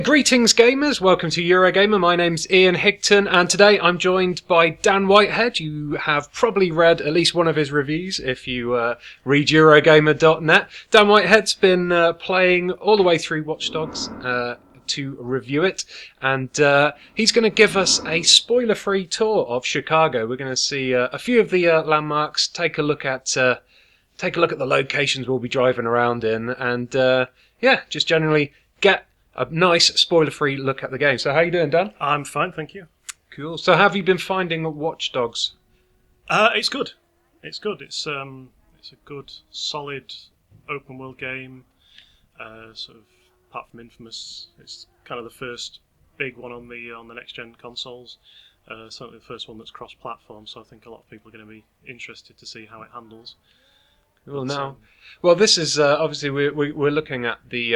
Greetings gamers, welcome to Eurogamer. My name's Ian Higton and today I'm joined by Dan Whitehead. You have probably read at least one of his reviews if you read Eurogamer.net. Dan Whitehead's been playing all the way through Watch Dogs to review it, and he's going to give us a spoiler-free tour of Chicago. We're going to see a few of the landmarks, take a look at the locations we'll be driving around in, and just generally get a nice spoiler-free look at the game. So how you doing, Dan? I'm fine, thank you. Cool. So how have you been finding Watch Dogs? It's good. It's good. It's a good, solid, open-world game. Sort of, apart from Infamous, it's kind of the first big one on the next-gen consoles. Certainly the first one that's cross-platform. So I think a lot of people are going to be interested to see how it handles. Well, this is obviously we're looking at the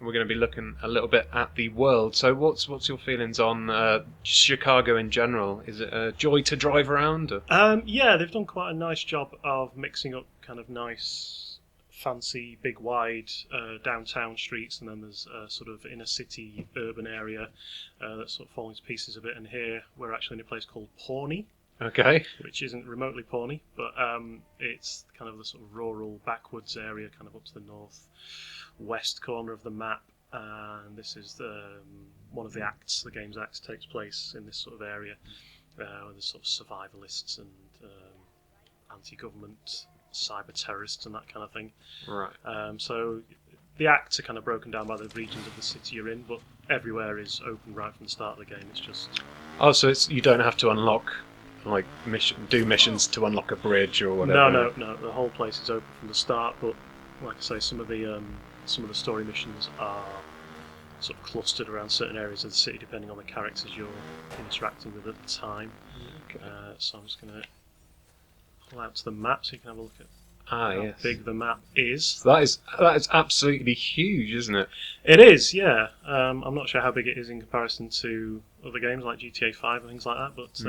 we're going to be looking a little bit at the world. So what's your feelings on Chicago in general? Is it a joy to drive around? Or? Yeah, they've done quite a nice job of mixing up kind of nice, fancy, big, wide downtown streets, and then there's a sort of inner city, urban area that's sort of falling to pieces a bit. And here we're actually in a place called Pawnee. Okay. Which isn't remotely Pawnee, but it's kind of the sort of rural backwoods area, kind of up to the north-west corner of the map. And this is one of the acts, the game's acts, takes place in this sort of area, where there's sort of survivalists and anti-government cyber terrorists and that kind of thing. Right. So the acts are kind of broken down by the regions of the city you're in, but everywhere is open right from the start of the game. It's just so you don't have to unlock. Like missions to unlock a bridge or whatever. No. The whole place is open from the start, but like I say, some of the story missions are sort of clustered around certain areas of the city, depending on the characters you're interacting with at the time. Okay. So I'm just going to pull out to the map so you can have a look at how big the map is. So that is absolutely huge, isn't it? It is, yeah. I'm not sure how big it is in comparison to other games like GTA 5 and things like that, but.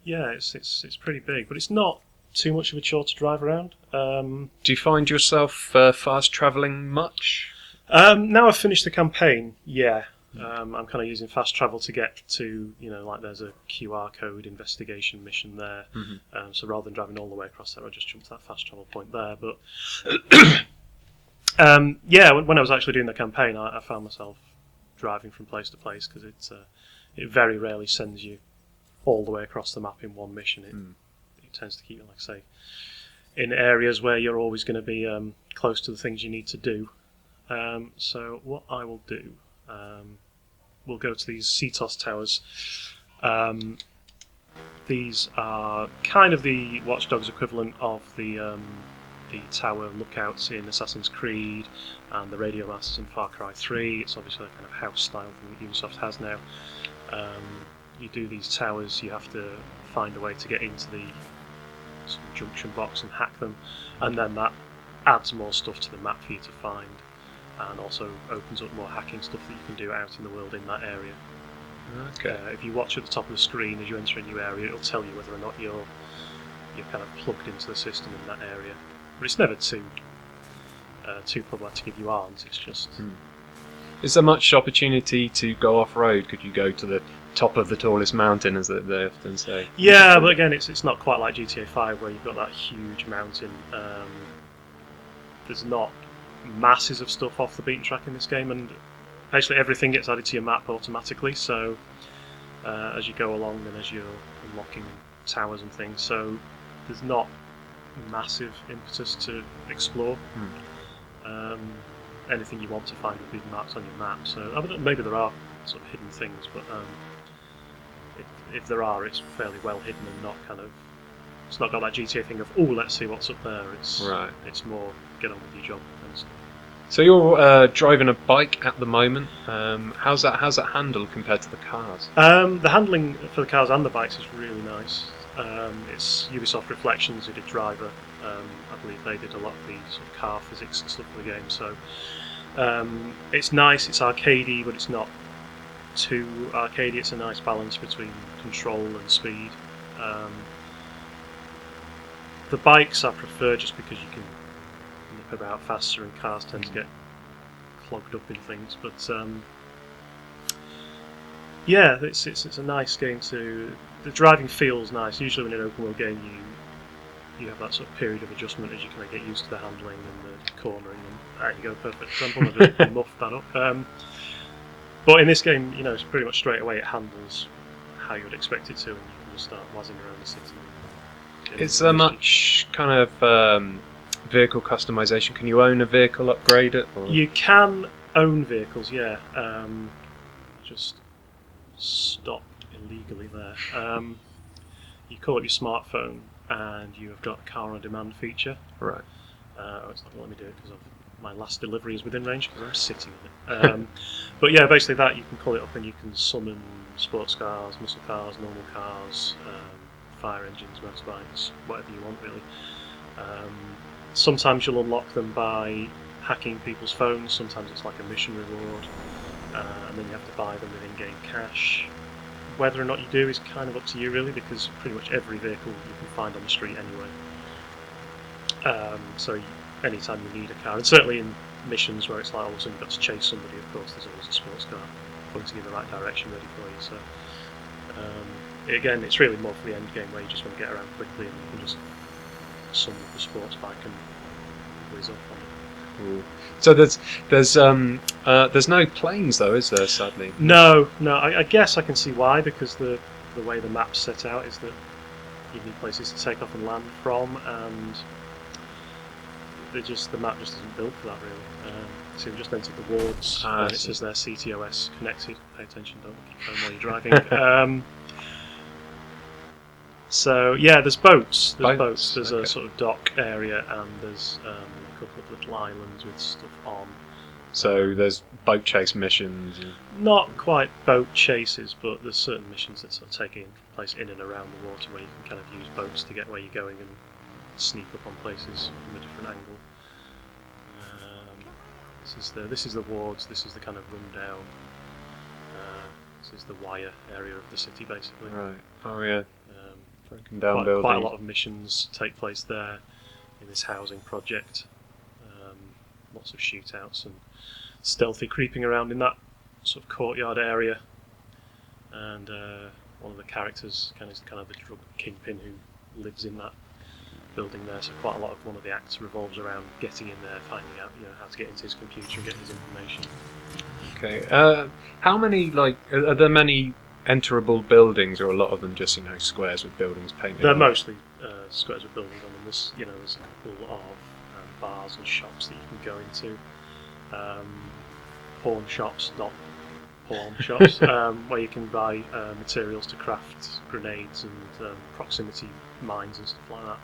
Yeah, it's pretty big, but it's not too much of a chore to drive around. Do you find yourself fast travelling much? Now I've finished the campaign, yeah. I'm kind of using fast travel to get to, like there's a QR code investigation mission there. Mm-hmm. So rather than driving all the way across there, I just jumped to that fast travel point there. But when I was actually doing the campaign, I found myself driving from place to place because it very rarely sends you all the way across the map in one mission. It tends to keep you, like I say, in areas where you're always going to be close to the things you need to do. So what I will do, we'll go to these CTOS towers. These are kind of the Watch Dogs equivalent of the tower lookouts in Assassin's Creed and the radio masts in Far Cry 3. It's obviously a kind of house style thing that Ubisoft has now. You do these towers, you have to find a way to get into the sort of junction box and hack them, and then that adds more stuff to the map for you to find, and also opens up more hacking stuff that you can do out in the world in that area. Okay. If you watch at the top of the screen as you enter a new area, it'll tell you whether or not you're kind of plugged into the system in that area. But it's never too problematic if you aren't. It's just. Is there much opportunity to go off-road? Could you go to the top of the tallest mountain, as they often say? Yeah, but again, it's not quite like GTA 5 where you've got that huge mountain. There's not masses of stuff off the beaten track in this game, and basically everything gets added to your map automatically, so as you go along and as you're unlocking towers and things, so there's not massive impetus to explore. Anything you want to find will be marked on your map, so maybe there are sort of hidden things, but if there are, it's fairly well hidden and not kind of. It's not got that GTA thing of let's see what's up there. It's more get on with your job and stuff. So you're driving a bike at the moment. How's that handled compared to the cars? The handling for the cars and the bikes is really nice. It's Ubisoft Reflections who did Driver. I believe they did a lot of the sort of car physics and stuff for the game. So it's nice. It's arcadey, but it's not too arcadey. It's a nice balance between control and speed. The bikes I prefer just because you can nip about faster, and cars tend to get clogged up in things. But Yeah, it's a nice game to. The driving feels nice. Usually, in an open world game, you have that sort of period of adjustment as you kind of get used to the handling and the cornering. And there you go, perfect example. I just muffed that up. But in this game, it's pretty much straight away it handles how you would expect it to, and you can just start whizzing around the city. Is there much kind of vehicle customization? Can you own a vehicle, upgrade it? Or? You can own vehicles, yeah. Just stopped illegally there. You call up your smartphone, and you have got a car on demand feature. Right. It's not going to let me do it because my last delivery is within range because I'm sitting in it. But yeah, basically that you can call it up and you can summon sports cars, muscle cars, normal cars, fire engines, motorbikes, whatever you want really. Sometimes you'll unlock them by hacking people's phones. Sometimes it's like a mission reward, and then you have to buy them with in-game cash. Whether or not you do is kind of up to you really, because pretty much every vehicle you can find on the street anyway. So anytime you need a car, and certainly in missions where it's like all of a sudden you've got to chase somebody, of course there's always a sports car pointing in the right direction ready for you. So again, it's really more for the end game where you just want to get around quickly and you can just summon the sports bike and whiz off on it. Ooh. So there's no planes though, is there? Sadly. No. I guess I can see why, because the way the map's set out is that you need places to take off and land from, and the map just isn't built for that really. So we just entered the wards, and it says there CTOS connected. Pay attention, don't keep going while you're driving. So yeah, there's boats. There's a sort of dock area, and there's a couple of little islands with stuff on. So there's boat chase missions. Not quite boat chases, but there's certain missions that sort of take place in and around the water where you can kind of use boats to get where you're going and sneak up on places from a different angle. This is the wards. This is the kind of rundown. This is the wire area of the city, basically. Right. Oh yeah. Broken down buildings. Quite a lot of missions take place there in this housing project. Lots of shootouts and stealthy creeping around in that sort of courtyard area. And one of the characters is kind of the drug kingpin who lives in that building there. So quite a lot of one of the acts revolves around getting in there, finding out how to get into his computer and getting his information. Okay. How many are there many enterable buildings, or a lot of them just squares with buildings painted? They're mostly squares with buildings on them. There's a couple of bars and shops that you can go into. Pawn shops, not porn shops, where you can buy materials to craft grenades and proximity mines and stuff like that.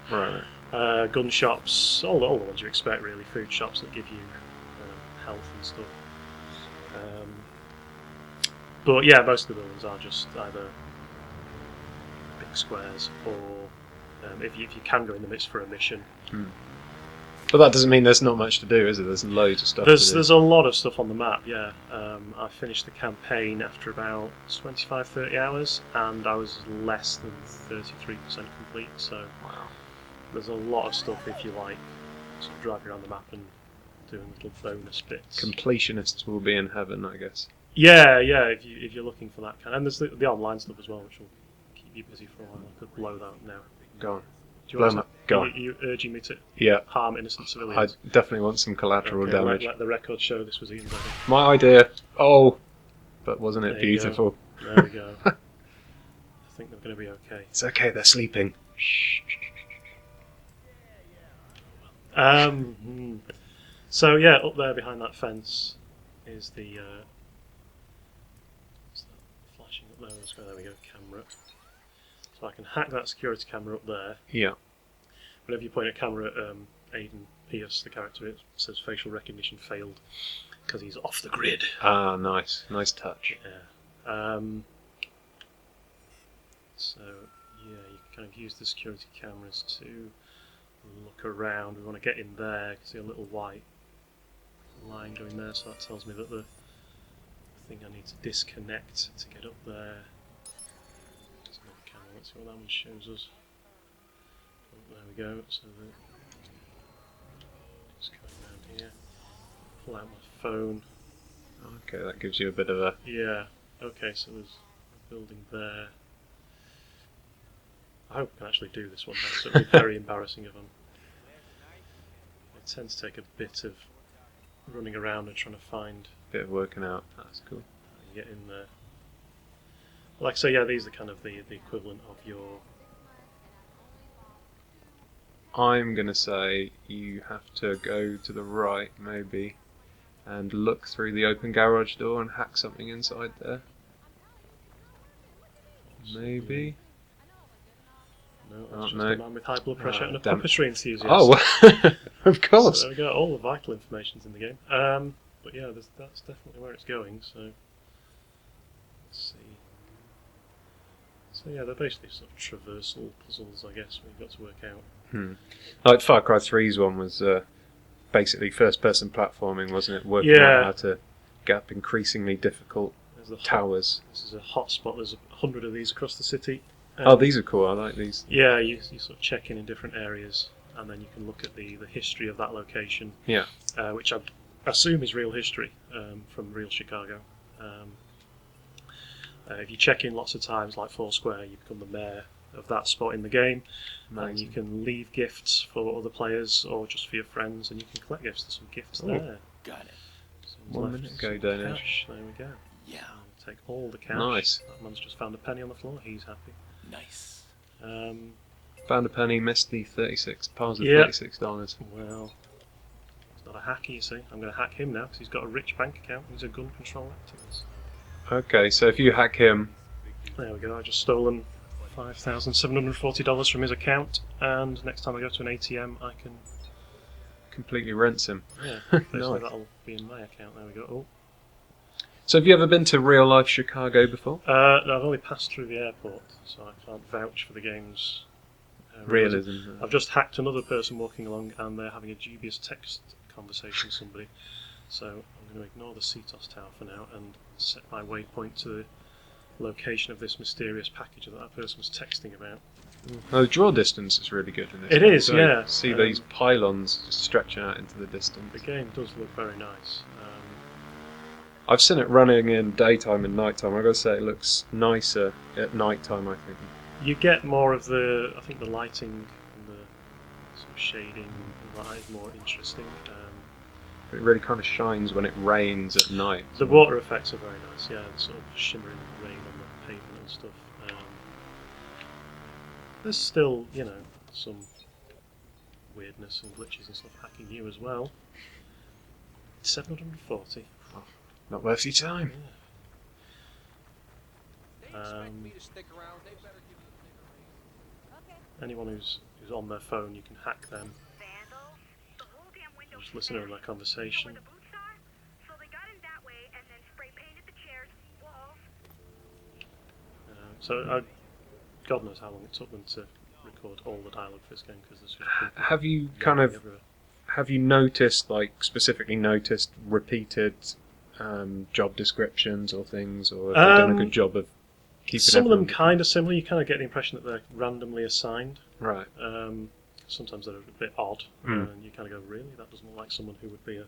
Right. Gun shops, all the ones you expect really. Food shops that give you health and stuff. But yeah, most of the buildings are just either big squares or if you can go in them, it's for a mission. But that doesn't mean there's not much to do, is it? There's loads of stuff. There's a lot of stuff on the map, yeah. I finished the campaign after about 25-30 hours, and I was less than 33% complete. So there's a lot of stuff if you like sort of driving around the map and doing little bonus bits. Completionists will be in heaven, I guess. Yeah. If you're looking for that kind, and there's the online stuff as well, which will keep you busy for a while. I could blow that now. Go on. Do you want to, Go on. Are you urging me to Yeah. harm innocent civilians? I definitely want some collateral damage. Let the record show this was Ian's idea. My idea. Oh, but wasn't it beautiful? There we go. I think they're going to be okay. It's okay. They're sleeping. Shh. So yeah, up there behind that fence is the flashing up there. Let's go. There we go. Camera. So I can hack that security camera up there. Yeah. Whenever you point a camera at Aiden Pierce, the character, it says facial recognition failed because he's off the grid. Ah, nice touch. Yeah. So yeah, you can kind of use the security cameras to look around. We want to get in there. You can see a little white line going there, so that tells me that the thing I need to disconnect to get up there. There's another camera. Let's see what that one shows us. Oh, there we go. So just going down here. Pull out my phone. Okay, that gives you a bit of a... Yeah. Okay, so there's building there. I hope I can actually do this one. That's it'll be very embarrassing if I'm. It tends to take a bit of running around and trying to find. Bit of working out. That's cool. Get in there. Like I say, yeah, these are kind of the equivalent of your. I'm gonna say you have to go to the right, maybe, and look through the open garage door and hack something inside there. Maybe. No, Oh, that's just no. a man with high blood pressure and a damn. puppetry enthusiast. Oh, of course. So there we go. All the vital information's in the game. But yeah, that's definitely where it's going. So let's see. So yeah, they're basically sort of traversal puzzles, I guess. We've got to work out. Like Far Cry 3's one was basically first-person platforming, wasn't it? Working Yeah. out how to get up increasingly difficult There's the towers. This is a hotspot. There's 100 of these across the city. Oh, these are cool. I like these. Yeah, you sort of check in different areas, and then you can look at the history of that location. Yeah. Which I assume is real history from real Chicago. If you check in lots of times, like Foursquare, you become the mayor of that spot in the game, and you can leave gifts for other players or just for your friends, and you can collect gifts. There's some gifts there. Got it. Someone's 1 left minute ago, some Danish. cash. There we go. Yeah. Take all the cash. Nice. That man's just found a penny on the floor. He's happy. Nice. Found a penny, missed the 36 piles of Yeah. $36. Well, he's not a hacker, you see. I'm going to hack him now because he's got a rich bank account. He's a gun control activist. Okay, so if you hack him, There we go. I just stolen $5,740 from his account, and next time I go to an ATM, I can. completely rinse him. Yeah, basically Nice. that'll be in my account. There we go. Oh. So have you ever been to real-life Chicago before? No, I've only passed through the airport, so I can't vouch for the game's Realism. I've just hacked another person walking along, and they're having a dubious text conversation with somebody. So I'm going to ignore the CETOS tower for now and set my waypoint to the location of this mysterious package that person was texting about. Oh, the draw distance is really good in this. It one. is, So yeah. See these pylons just stretching out into the distance. The game does look very nice. I've seen it running in daytime and nighttime. I've got to say it looks nicer at nighttime, I think. You get more of I think the lighting and the sort of shading and that is more interesting. It really kind of shines when it rains at night. The water effects are very nice, yeah, the sort of shimmering rain on the pavement and stuff. There's still, some weirdness and glitches and stuff hacking you as well. 740. Not worth your time. Anyone who's on their phone, you can hack them. Just listen to their conversation. God knows how long it took them to record all the dialogue for this game because there's just people Have you yelling everywhere. have you noticed, like specifically noticed, repeated job descriptions or things, or have they done a good job of keeping some of them everyone- kind of similar. You kind of get the impression that they're randomly assigned. Right. Sometimes they're a bit odd, Mm. and you kind of go, "Really? That doesn't look like someone who would be a,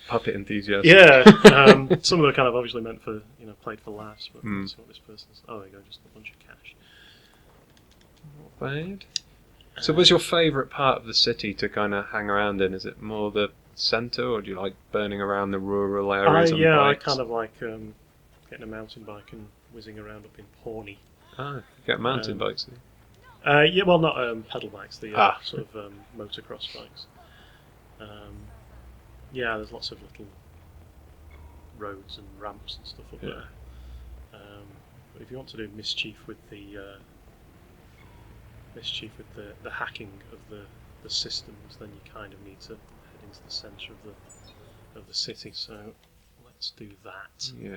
Puppet enthusiast. Yeah." Some of them are kind of obviously meant for, played for laughs, but that's what this person's. Oh, there you go, just a bunch of cash. Not bad. So, what's your favourite part of the city to kind of hang around in? Is it more the centre, or do you like burning around the rural areas on I bikes? kind of like getting a mountain bike and whizzing around up in Pawnee. Ah, you get mountain bikes. Yeah, well, not pedal bikes, the sort of motocross bikes. Yeah, there's lots of little roads and ramps and stuff up there. But if you want to do mischief with the hacking of the systems, then you kind of need to head into the centre of the city. So let's do that. Yeah.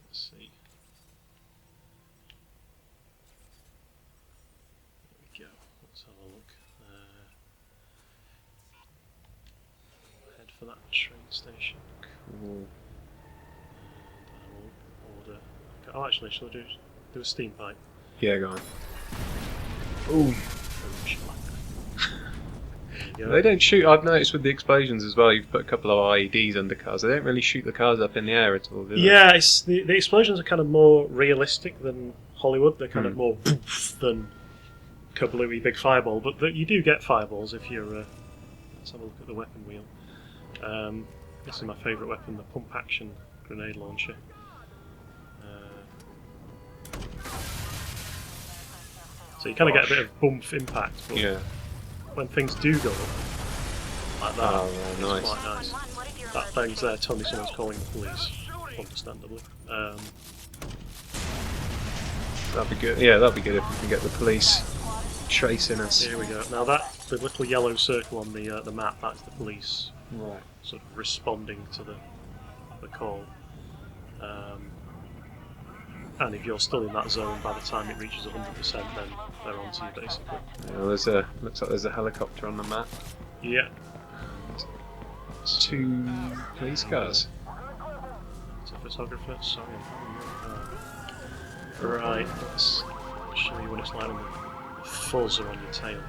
Let's see. There we go. Let's have a look. Head for that train station. Cool. And I will order. Oh, actually, shall I do a steam pipe? Yeah, go on. Ooh. They don't shoot. I've noticed with the explosions as well. You've put a couple of IEDs under cars. They don't really shoot the cars up in the air at all, do they? Yeah, it's the explosions are kind of more realistic than Hollywood. They're kind of more poof than kablooey big fireball. But you do get fireballs if you're. Let's have a look at the weapon wheel. This is my favourite weapon, the pump action grenade launcher. So you kind of get a bit of bump impact. But Yeah. when things do go up like that, it's nice. quite nice. That thing's there telling me someone's calling the police, understandably. That'd be good. Yeah, that'd be good if we can get the police chasing us. Here we go. Now the little yellow circle on the map, that's the police Right. sort of responding to the call. And if you're still in that zone by the time it reaches 100%, then they're onto you basically. Yeah, looks like there's a helicopter on the map. Yeah. It's 2 police cars. It's a photographer. Sorry. Right. Let's show you what it's like when the fuzz are on your tail.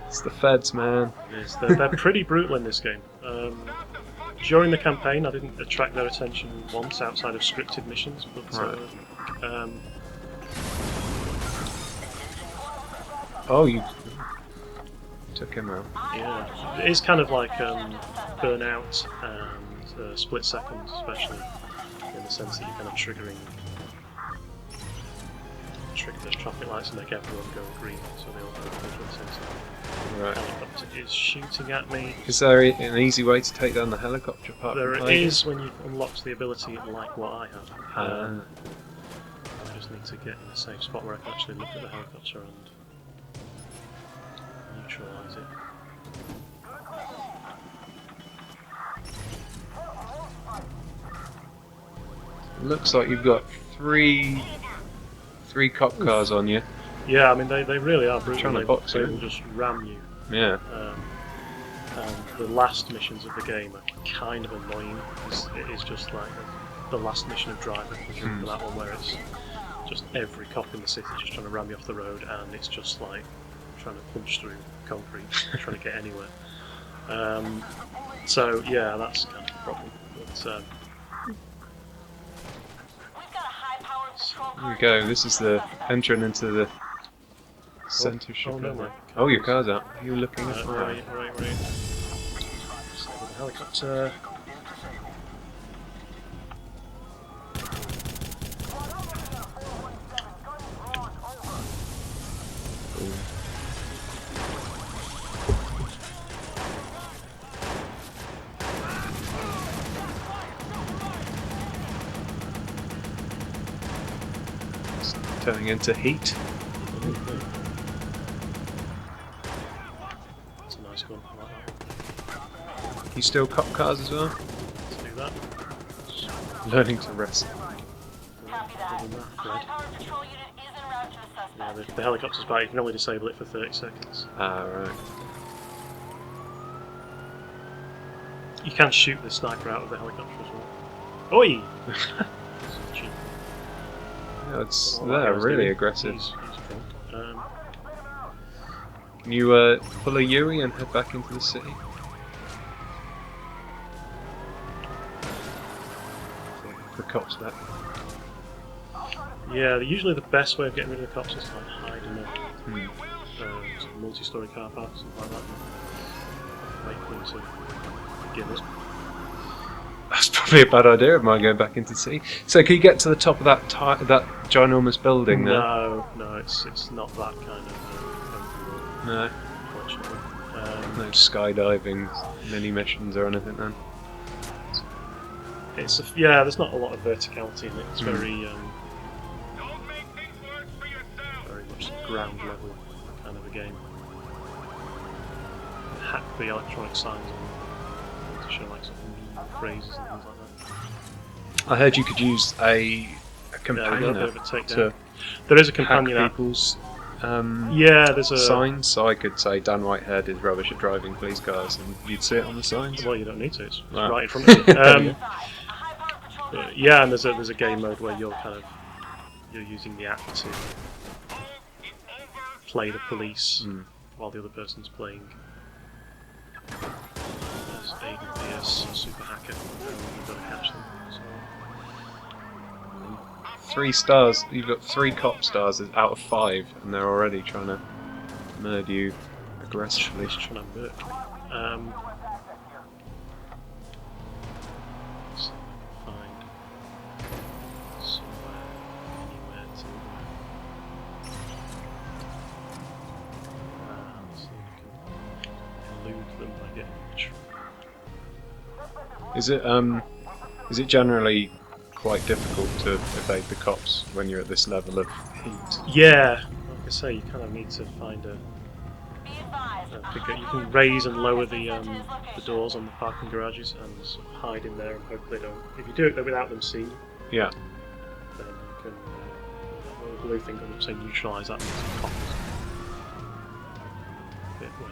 It's the feds, man. Yes, they're pretty brutal in this game. During the campaign, I didn't attract their attention once outside of scripted missions, but Oh, you took him out. yeah, it is kind of like Burnout and Split Second, especially in the sense that you're kind of trigger the traffic lights and make everyone go green, so they all go at the same time. Right. Helicopter is shooting at me. Is there an easy way to take down the helicopter apart There from is when you've unlocked the ability like what I have. Ah. I just need to get in a safe spot where I can actually look at the helicopter and neutralise it. Looks like you've got three cop cars on you. Yeah, I mean they really are brutal. Trying to box they you. will just ram you. Yeah. And the last missions of the game are kind of annoying. It is just like the last mission of Driver, for that one where it's just every cop in the city just trying to ram you off the road, and it's just like trying to punch through concrete, trying to get anywhere. So yeah, that's kind of a problem. But, Here we go. This is the entering into the centre ship. No, Your car's out. You're looking at right. Helicopter. It's turning into heat. That's a nice gun. I like that. You still cop cars as well? Let's do that. Learning to rest. Other than that, Fred. Yeah, the helicopter's back. You can only disable it for 30 seconds. Ah, right. You can shoot the sniper out of the helicopter as well. Oi! Yeah, Well, they're that guy's really doing- aggressive. He's drunk. Can you pull a Yui and head back into the city? The cops back. Yeah, usually the best way of getting rid of the cops is to like hide in a sort of multi-story car park, something like that. And wait for them to give us. That's probably a bad idea of mine going back into the city. So can you get to the top of that ginormous building there? No, it's not that kind of No. unfortunately. No skydiving mini missions or anything then? There's not a lot of verticality in it. It's very much ground level kind of a game. Hack the electronic signs on to show like some phrases and things like that. I heard you could use a Yeah, companion a bit of a app takedown. to There is a hack companion app. people's Yeah, there's a signs, so I could say Dan Whitehead is rubbish at driving police cars and you'd see it on the signs. Well, you don't need to. It's Right. right in front of you. But yeah, and there's a game mode where you're using the app to play the police while the other person's playing as Aiden Pierce, super hacker, and you've got to catch them. So, 3 stars. You've got 3 cop stars out of 5, and they're already trying to murder you aggressively. Just trying to murk. So find somewhere, anywhere to. See if we can elude them by getting the Is it generally quite difficult to evade the cops when you're at this level of heat? Yeah, like I say, you kind of need to find a figure. You can raise and lower the doors on the parking garages and sort of hide in there and hope they don't. If you do it without them seeing, Yeah. then you can. The blue thing comes up saying neutralise that means cops. Bit when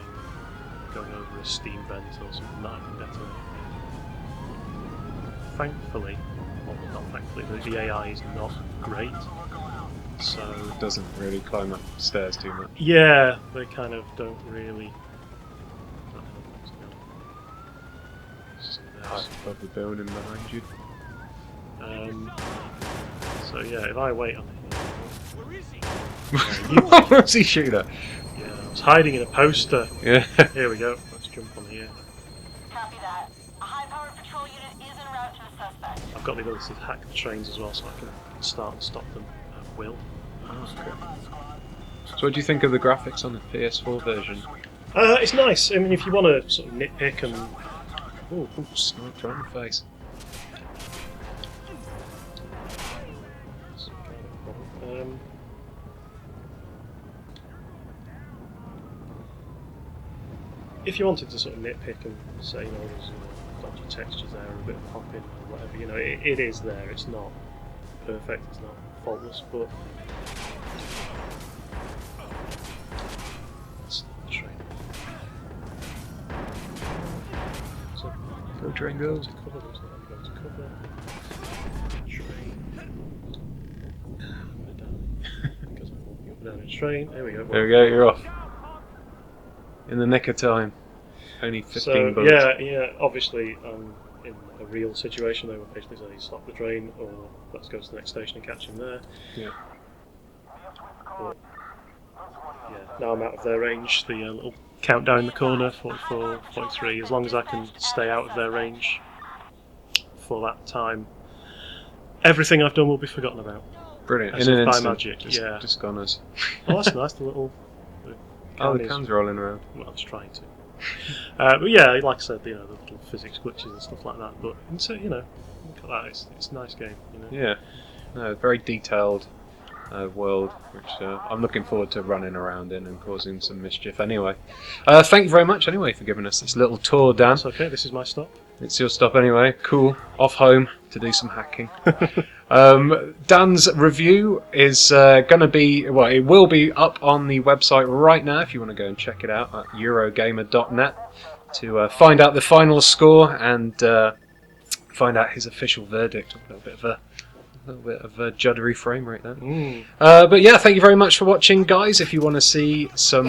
going over a steam vent or something that I can detonate. Thankfully, well, not thankfully, the AI is not great. So It doesn't really climb up stairs too much. yeah, they kind of don't really. Height above the building behind you. So yeah, if I wait on it, What was he shooting at? yeah, I was hiding in a poster. Yeah. Here we go. Let's jump on here. Copy that. A high-powered patrol unit is en route to the suspect. I've got the ability to hack the trains as well, so I can start and stop them at will. So what do you think of the graphics on the PS4 version? It's nice. I mean, if you want to sort of nitpick and Oh, sniped right in the face. if you wanted to sort of nitpick and say, you know, there's dodgy textures there, or a bit of popping or whatever, you know, it is there. It's not perfect. It's not faultless, but it's not the train. So, Go train, go. to cover, looks like I'm going to cover. Train. I'm going to die. Because I'm walking up and down a train. There we go. There we go, you're off. In the nick of time. Only 15 bullets. Yeah, obviously, in a real situation, they would basically say, stop the train, or let's go to the next station and catch him there. Yeah. But, yeah, now I'm out of their range, the little countdown in the corner, 44, 43, as long as I can stay out of their range for that time, everything I've done will be forgotten about. Brilliant. As In an if by instant, magic, just, yeah. just gone as... Oh, that's nice, the little... Oh, the is- cam's rolling around. Well, it's trying to. But yeah, like I said, you know, the little physics glitches and stuff like that. But so, you know, look at that. It's a nice game. You know. Yeah. No, very detailed world, which I'm looking forward to running around in and causing some mischief anyway. Thank you very much anyway for giving us this little tour, Dan. That's okay. This is my stop. It's your stop anyway. Cool. Off home to do some hacking. Dan's review is going to be, well, it will be up on the website right now if you want to go and check it out at Eurogamer.net to find out the final score and find out his official verdict. A little bit of a juddery frame rate there. But yeah, thank you very much for watching, guys. If you want to see some...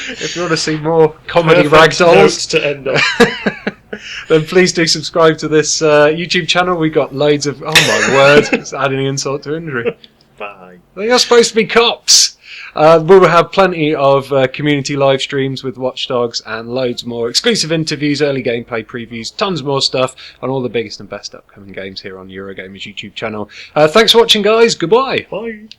if you want to see more comedy Perfect ragdolls notes to end on. then please do subscribe to this YouTube channel. We got loads of... Oh my word, it's adding insult to injury. Bye. They are supposed to be cops. We will have plenty of community live streams with Watchdogs and loads more exclusive interviews, early gameplay previews, tons more stuff on all the biggest and best upcoming games here on Eurogamer's YouTube channel. Thanks for watching, guys. Goodbye. Bye.